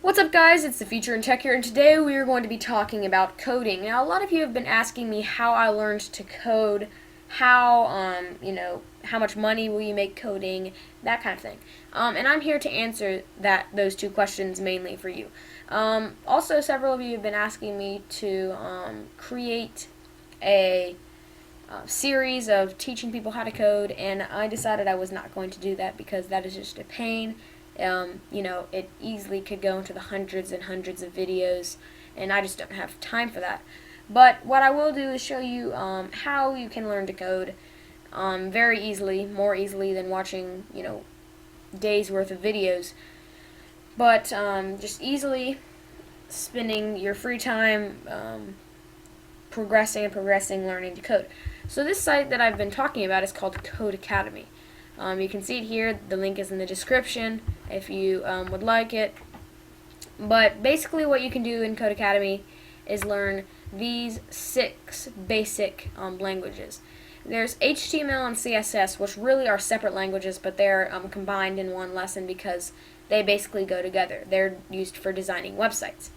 What's up, guys? It's the Future in Tech here, and today we are going to be talking about coding. Now, a lot of you have been asking me how I learned to code, how much money will you make coding, that kind of thing. And I'm here to answer those two questions mainly for you. Also, several of you have been asking me to create a series of teaching people how to code, and I decided I was not going to do that because that is just a pain. It easily could go into the hundreds and hundreds of videos, and I just don't have time for that. But what I will do is show you how you can learn to code very easily, more easily than watching, days worth of videos. But just easily spending your free time progressing, learning to code. So this site that I've been talking about is called Code Academy. You can see it here. The link is in the description if you would like it. But basically what you can do in Code Academy is learn these 6 basic languages. There's HTML and CSS, which really are separate languages, but they're combined in one lesson because they basically go together. They're used for designing websites.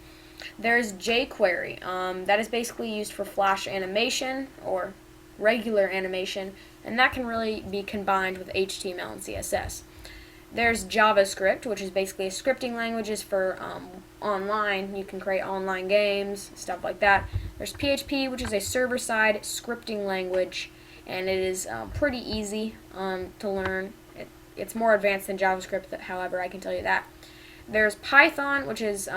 There's jQuery. That is basically used for Flash animation or regular animation, and that can really be combined with HTML and CSS. There's JavaScript, which is basically a scripting language for online. You can create online games, stuff like that. There's PHP, which is a server-side scripting language, and it is pretty easy to learn. It's more advanced than JavaScript, however, I can tell you that. There's Python, which is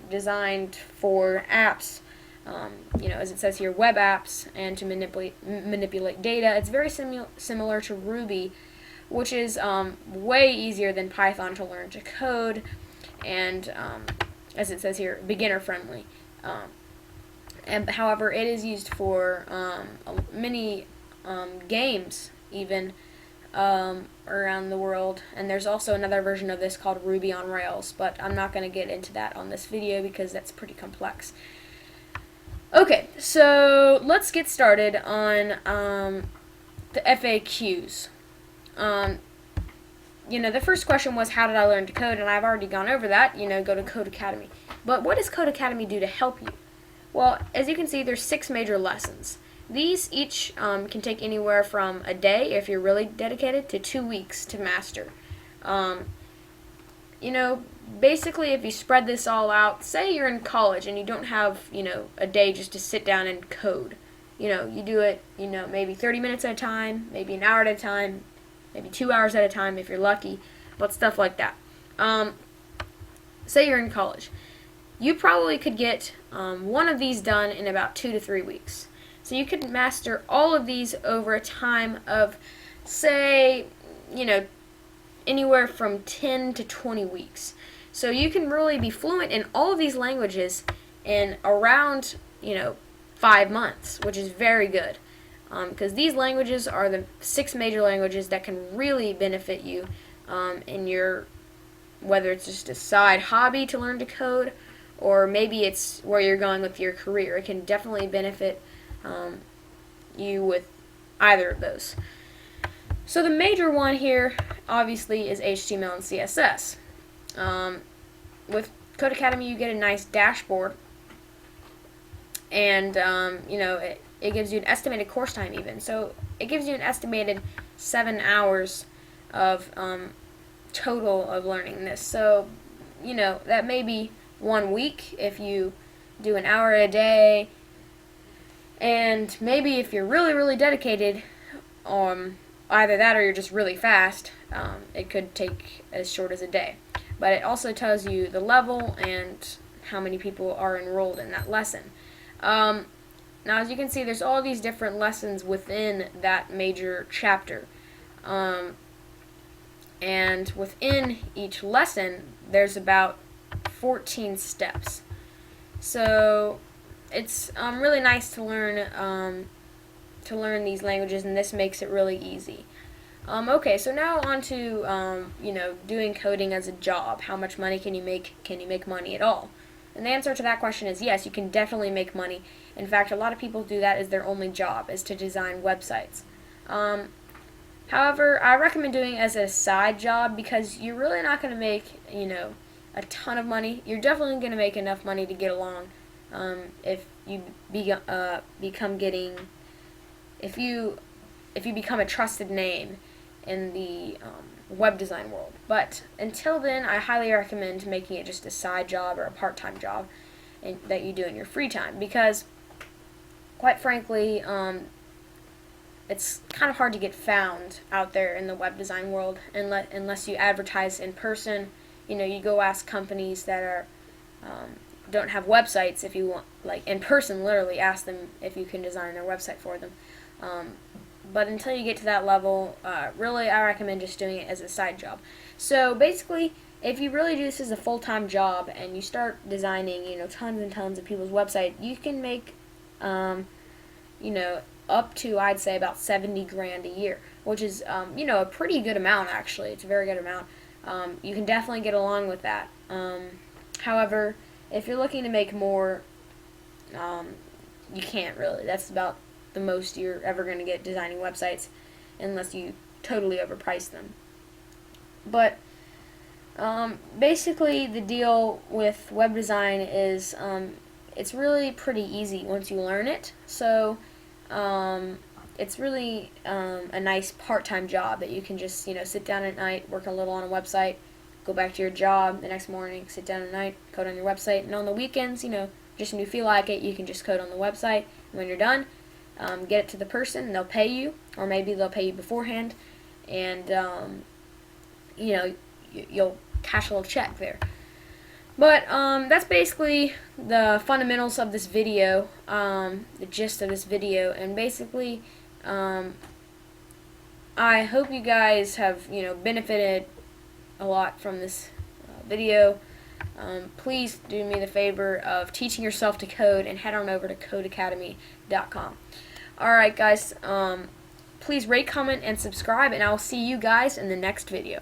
designed for apps, as it says here, web apps, and to manipulate data. It's very similar to Ruby, which is way easier than Python to learn to code, and as it says here, beginner friendly. However, it is used for many games, even around the world, and there's also another version of this called Ruby on Rails, but I'm not going to get into that on this video because that's pretty complex. Okay, so let's get started on the FAQs. The first question was, how did I learn to code? And I've already gone over that. Go to Code Academy. But what does Code Academy do to help you? Well, as you can see, there's 6 major lessons. These each can take anywhere from a day, if you're really dedicated, to 2 weeks to master. Basically, if you spread this all out, say you're in college and you don't have, a day just to sit down and code. You do it, maybe 30 minutes at a time, maybe an hour at a time, maybe 2 hours at a time if you're lucky, but stuff like that. Say you're in college. You probably could get one of these done in about 2 to 3 weeks. So you could master all of these over a time of, say, anywhere from 10 to 20 weeks. So you can really be fluent in all of these languages in around, 5 months, which is very good. Because these languages are the 6 major languages that can really benefit you in your, whether it's just a side hobby to learn to code, or maybe it's where you're going with your career. It can definitely benefit you with either of those. So the major one here, obviously, is HTML and CSS. With Code Academy, you get a nice dashboard, and it gives you an estimated course time even. So it gives you an estimated 7 hours of total of learning this. So that may be 1 week if you do an hour a day, and maybe if you're really, really dedicated, either that or you're just really fast, it could take as short as a day. But it also tells you the level and how many people are enrolled in that lesson. Now, as you can see, there's all these different lessons within that major chapter. And within each lesson, there's about 14 steps. So it's really nice to learn these languages, and this makes it really easy. Okay, so now on to doing coding as a job. How much money can you make? Can you make money at all? And the answer to that question is yes, you can definitely make money. In fact, a lot of people do that as their only job, is to design websites. However, I recommend doing it as a side job because you're really not going to make, a ton of money. You're definitely going to make enough money to get along if you become a trusted name in the web design world. But until then, I highly recommend making it just a side job or a part-time job that you do in your free time, because quite frankly, it's kind of hard to get found out there in the web design world unless you advertise in person. You go ask companies that are don't have websites, if you want, like in person, literally ask them if you can design their website for them. But until you get to that level, really I recommend just doing it as a side job. So basically, if you really do this as a full-time job and you start designing, tons and tons of people's website, you can make, up to, I'd say, about 70 grand a year, which is, a pretty good amount, actually. It's a very good amount. You can definitely get along with that. However, if you're looking to make more, you can't really. That's about the most you're ever going to get designing websites, unless you totally overprice them. But basically, the deal with web design is it's really pretty easy once you learn it. So it's really a nice part-time job that you can just sit down at night, work a little on a website, go back to your job the next morning, sit down at night, code on your website, and on the weekends, just when you feel like it, you can just code on the website. And when you're done, get it to the person, and they'll pay you, or maybe they'll pay you beforehand, and you'll cash a little check there. But that's basically the fundamentals of this video, the gist of this video, and basically I hope you guys have benefited a lot from this video. Please do me the favor of teaching yourself to code and head on over to TheFutureInTech.com. Alright guys, please rate, comment, and subscribe, and I will see you guys in the next video.